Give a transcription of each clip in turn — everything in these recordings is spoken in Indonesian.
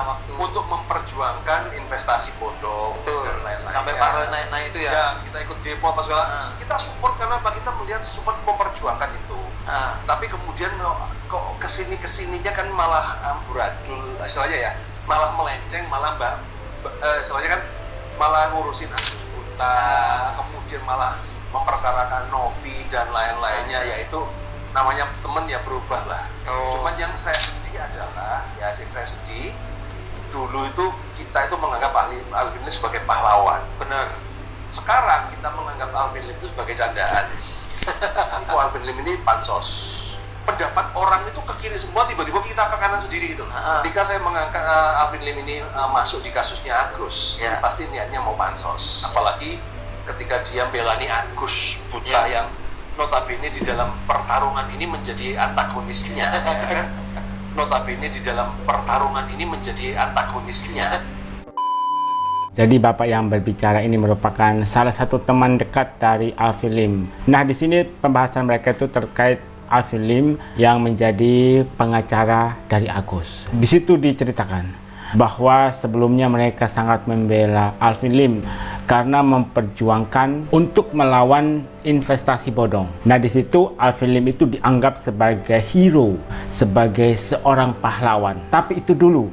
waktu untuk memperjuangkan investasi bodong dan lain-lain. Sampai Pak Roy naik itu ya. Ya, kita ikut demo apa segala. Kita support karena apa? Kita melihat support memperjuangkan itu. Tapi kemudian kok kesininya kan malah amburadul, istilahnya ya, malah melenceng, malah istilahnya kan malah ngurusin Agus Buta, kemudian malah memperkarakan Novi dan lain-lainnya, yaitu namanya temen ya berubah lah. Cuman yang saya sedih adalah, dulu itu kita itu menganggap Alvin Lim sebagai pahlawan. Benar. Sekarang kita menganggap Alvin Lim itu sebagai candaan. Kok Alvin Lim ini pansos. Pendapat orang itu ke kiri semua, tiba-tiba kita ke kanan sendiri gitu. Ketika saya mengangkat Alvin Lim ini masuk di kasusnya Agus, pasti niatnya mau pansos. Apalagi ketika dia belani Agus Buta yang notabene di dalam pertarungan ini menjadi antagonisnya. Notabene di dalam pertarungan ini menjadi antagonisnya. Jadi Bapak yang berbicara ini merupakan salah satu teman dekat dari Alvin Lim. Nah, di sini pembahasan mereka itu terkait Alvin Lim yang menjadi pengacara dari Agus. Di situ diceritakan bahwa sebelumnya mereka sangat membela Alvin Lim karena memperjuangkan untuk melawan investasi bodong. Nah, di situ Alvin Lim itu dianggap sebagai hero, sebagai seorang pahlawan. Tapi itu dulu,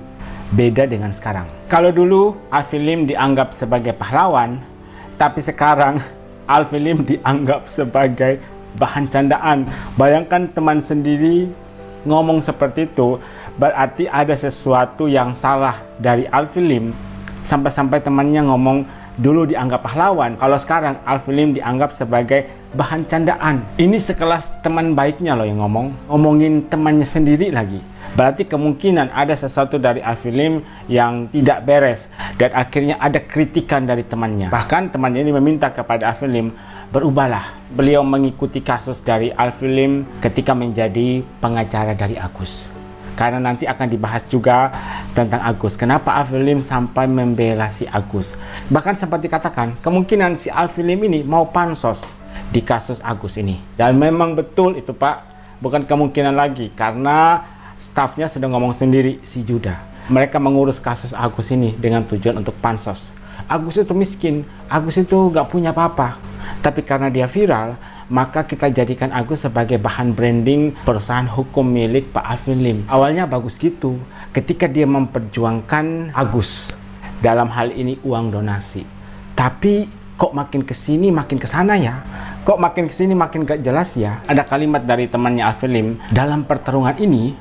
beda dengan sekarang. Kalau dulu Alvin Lim dianggap sebagai pahlawan, tapi sekarang Alvin Lim dianggap sebagai bahan candaan. Bayangkan teman sendiri ngomong seperti itu, berarti ada sesuatu yang salah dari Alvin Lim. Sampai-sampai temannya ngomong dulu dianggap pahlawan, kalau sekarang Alvin Lim dianggap sebagai bahan candaan. Ini sekelas teman baiknya loh yang ngomongin temannya sendiri lagi. Berarti kemungkinan ada sesuatu dari Alvin Lim yang tidak beres dan akhirnya ada kritikan dari temannya. Bahkan temannya ini meminta kepada Alvin Lim, berubahlah. Beliau mengikuti kasus dari Alvin Lim ketika menjadi pengacara dari Agus. Karena nanti akan dibahas juga tentang Agus. Kenapa Alvin Lim sampai membela si Agus? Bahkan sempat dikatakan kemungkinan si Alvin Lim ini mau pansos di kasus Agus ini. Dan memang betul itu Pak, bukan kemungkinan lagi, karena stafnya sudah ngomong sendiri, si Juda. Mereka mengurus kasus Agus ini dengan tujuan untuk pansos. Agus itu miskin, Agus itu gak punya apa-apa. Tapi karena dia viral, maka kita jadikan Agus sebagai bahan branding perusahaan hukum milik Pak Alvin Lim. Awalnya bagus gitu, ketika dia memperjuangkan Agus dalam hal ini uang donasi. Tapi kok makin kesini makin kesana ya? Kok makin kesini makin gak jelas ya? Ada kalimat dari temannya Alvin Lim, dalam pertarungan ini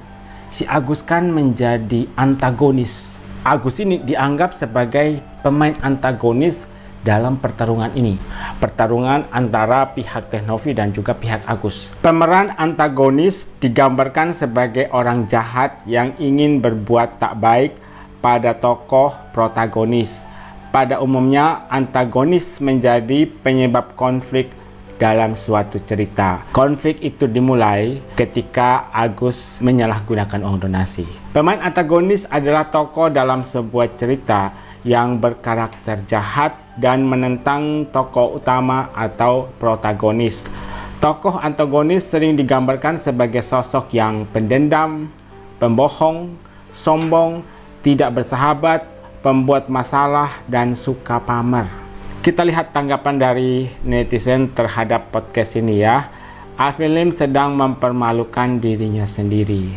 si Agus kan menjadi antagonis. Agus ini dianggap sebagai pemain antagonis dalam pertarungan ini. Pertarungan antara pihak Teh Novi dan juga pihak Agus. Pemeran antagonis digambarkan sebagai orang jahat yang ingin berbuat tak baik pada tokoh protagonis. Pada umumnya, antagonis menjadi penyebab konflik dalam suatu cerita. Konflik itu dimulai ketika Agus menyalahgunakan uang donasi. Pemain antagonis adalah tokoh dalam sebuah cerita yang berkarakter jahat dan menentang tokoh utama atau protagonis. Tokoh antagonis sering digambarkan sebagai sosok yang pendendam, pembohong, sombong, tidak bersahabat, pembuat masalah, dan suka pamer. Kita lihat tanggapan dari netizen terhadap podcast ini ya. Alvin Lim sedang mempermalukan dirinya sendiri.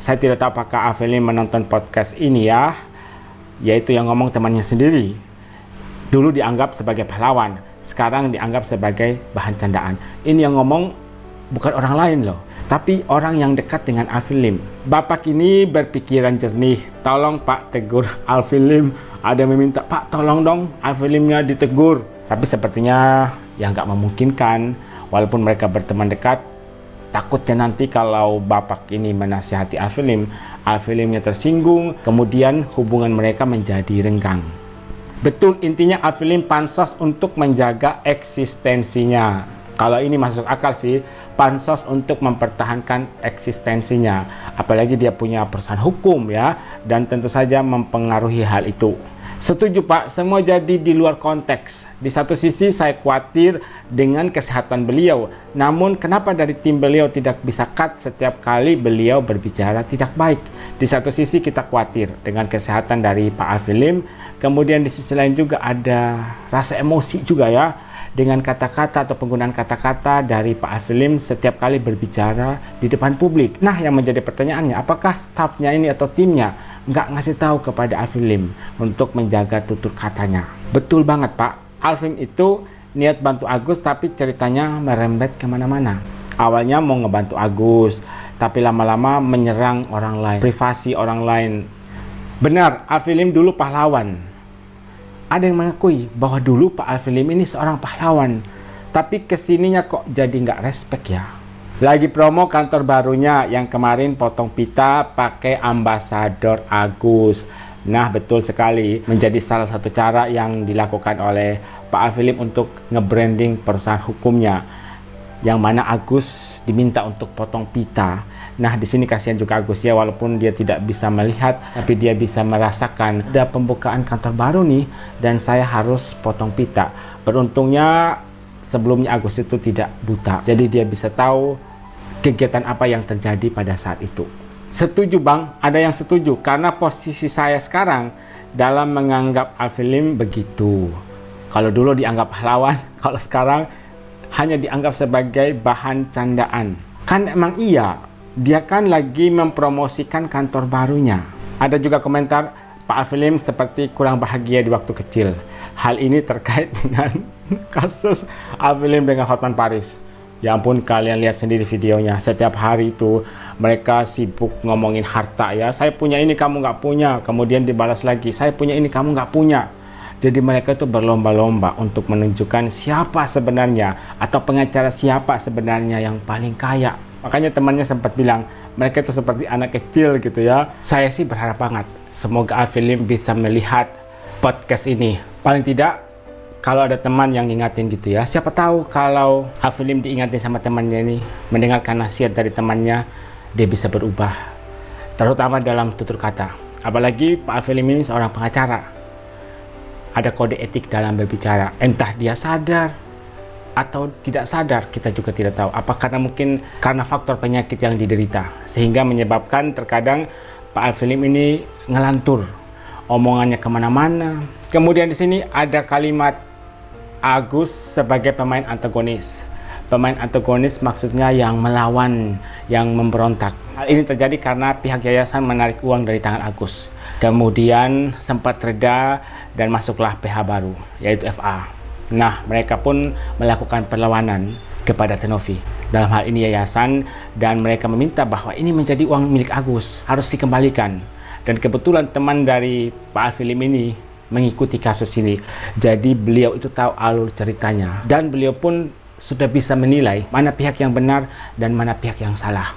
Saya tidak tahu apakah Alvin Lim menonton podcast ini ya, yaitu yang ngomong temannya sendiri. Dulu dianggap sebagai pahlawan, sekarang dianggap sebagai bahan candaan. Ini yang ngomong bukan orang lain loh, tapi orang yang dekat dengan Alvin Lim. Bapak ini berpikiran jernih, tolong Pak tegur Alvin Lim. Ada yang meminta, Pak tolong dong Alvin Limnya ditegur. Tapi sepertinya ya nggak memungkinkan, walaupun mereka berteman dekat. Takutnya nanti kalau Bapak ini menasihati Alvin Limnya tersinggung, kemudian hubungan mereka menjadi renggang. Betul, intinya Alvin Lim pansos untuk menjaga eksistensinya. Kalau ini masuk akal sih, pansos untuk mempertahankan eksistensinya. Apalagi dia punya perusahaan hukum ya, dan tentu saja mempengaruhi hal itu. Setuju Pak, semua jadi di luar konteks. Di satu sisi saya khawatir dengan kesehatan beliau. Namun kenapa dari tim beliau tidak bisa cut setiap kali beliau berbicara tidak baik? Di satu sisi kita khawatir dengan kesehatan dari Pak Alvin Lim. Kemudian di sisi lain juga ada rasa emosi juga ya. Dengan kata-kata atau penggunaan kata-kata dari Pak Alvin Lim setiap kali berbicara di depan publik. Nah, yang menjadi pertanyaannya, apakah stafnya ini atau timnya nggak ngasih tahu kepada Alvin Lim untuk menjaga tutur katanya? Betul banget Pak, Alvin itu niat bantu Agus tapi ceritanya merembet kemana-mana. Awalnya mau ngebantu Agus, tapi lama-lama menyerang orang lain, privasi orang lain. Benar, Alvin Lim dulu pahlawan. Ada yang mengakui bahwa dulu Pak Alvin Lim ini seorang pahlawan, tapi kesininya kok jadi nggak respect ya. Lagi promo kantor barunya yang kemarin potong pita pakai ambasador Agus. Nah betul sekali, menjadi salah satu cara yang dilakukan oleh Pak Alvin Lim untuk nge-branding perusahaan hukumnya, yang mana Agus diminta untuk potong pita. Nah di sini kasihan juga Agus ya, walaupun dia tidak bisa melihat, tapi dia bisa merasakan ada pembukaan kantor baru nih dan saya harus potong pita. Beruntungnya sebelumnya Agus itu tidak buta, jadi dia bisa tahu kegiatan apa yang terjadi pada saat itu. Setuju Bang, ada yang setuju karena posisi saya sekarang dalam menganggap Alvin Lim begitu. Kalau dulu dianggap pahlawan, kalau sekarang hanya dianggap sebagai bahan candaan. Kan emang iya, dia kan lagi mempromosikan kantor barunya. Ada juga komentar, Pak Alvin Lim seperti kurang bahagia di waktu kecil. Hal ini terkait dengan kasus Alvin Lim dengan Hotman Paris. Ya ampun, kalian lihat sendiri videonya. Setiap hari itu mereka sibuk ngomongin harta ya. Saya punya ini, kamu nggak punya. Kemudian dibalas lagi, saya punya ini, kamu nggak punya. Jadi mereka itu berlomba-lomba untuk menunjukkan siapa sebenarnya atau pengacara siapa sebenarnya yang paling kaya. Makanya temannya sempat bilang mereka itu seperti anak kecil gitu ya. Saya sih berharap banget semoga Alvin Lim bisa melihat podcast ini. Paling tidak kalau ada teman yang ngingatin gitu ya. Siapa tahu kalau Alvin Lim diingatin sama temannya ini, mendengarkan nasihat dari temannya, dia bisa berubah. Terutama dalam tutur kata. Apalagi Pak Alvin Lim ini seorang pengacara. Ada kode etik dalam berbicara. Entah dia sadar atau tidak sadar, kita juga tidak tahu. Apa karena faktor penyakit yang diderita sehingga menyebabkan terkadang Pak Alvin Lim ini ngelantur, omongannya kemana-mana. Kemudian di sini ada kalimat Agus sebagai pemain antagonis. Pemain antagonis maksudnya yang melawan, yang memberontak. Hal ini terjadi karena pihak yayasan menarik uang dari tangan Agus. Kemudian sempat reda dan masuklah PH baru, yaitu FA. Nah, mereka pun melakukan perlawanan kepada Tenovi. Dalam hal ini yayasan, dan mereka meminta bahwa ini menjadi uang milik Agus, harus dikembalikan. Dan kebetulan teman dari Pak Alvin Lim ini mengikuti kasus ini. Jadi beliau itu tahu alur ceritanya. Dan beliau pun sudah bisa menilai mana pihak yang benar dan mana pihak yang salah.